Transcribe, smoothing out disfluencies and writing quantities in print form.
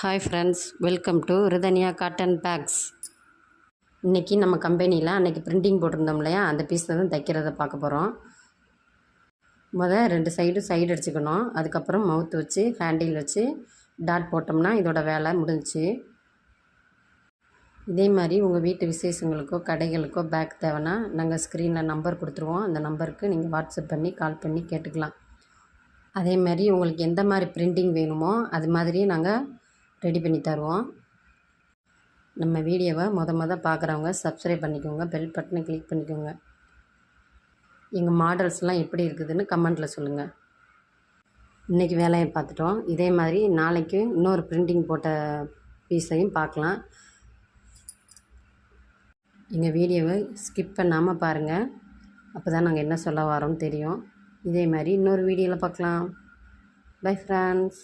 Hi friends, welcome to Rithanya cotton bags. இன்றைக்கி நம்ம கம்பெனியில் அன்றைக்கி பிரிண்டிங் போட்டிருந்தோம் இல்லையா, அந்த பீஸில் தான் தைக்கிறத பார்க்க போகிறோம். ரெண்டு சைடு அடிச்சுக்கணும். அதுக்கப்புறம் மவுத் வச்சு ஹேண்டில் வச்சு டாட் போட்டோம்னா இதோட வேலை முடிஞ்சிச்சு. இதே மாதிரி உங்கள் வீட்டு விசேஷங்களுக்கோ கடைகளுக்கோ பேக் தேவைன்னா நாங்கள் ஸ்க்ரீனில் நம்பர் கொடுத்துருவோம். அந்த நம்பருக்கு நீங்கள் வாட்ஸ்அப் பண்ணி கால் பண்ணி கேட்டுக்கலாம். அதே மாதிரி உங்களுக்கு எந்த மாதிரி பிரிண்டிங் வேணுமோ அது மாதிரியே நாங்கள் ரெடி பண்ணி தருவோம். நம்ம வீடியோவை பார்க்குறவங்க சப்ஸ்கிரைப் பண்ணிக்கோங்க, பெல் பட்டனை கிளிக் பண்ணிக்கோங்க. எங்கள் மாடல்ஸ்லாம் எப்படி இருக்குதுன்னு கமெண்ட்டில் சொல்லுங்கள். இன்றைக்கி வேலையை பார்த்துட்டோம். இதே மாதிரி நாளைக்கு இன்னொரு பிரிண்டிங் போட்ட பீஸையும் பார்க்கலாம். எங்கள் வீடியோவை ஸ்கிப் பண்ணாமல் பாருங்கள். அப்போ தான் நாங்கள் என்ன சொல்ல வரோன்னு தெரியும். இதே மாதிரி இன்னொரு வீடியோவில் பார்க்கலாம். Bye friends.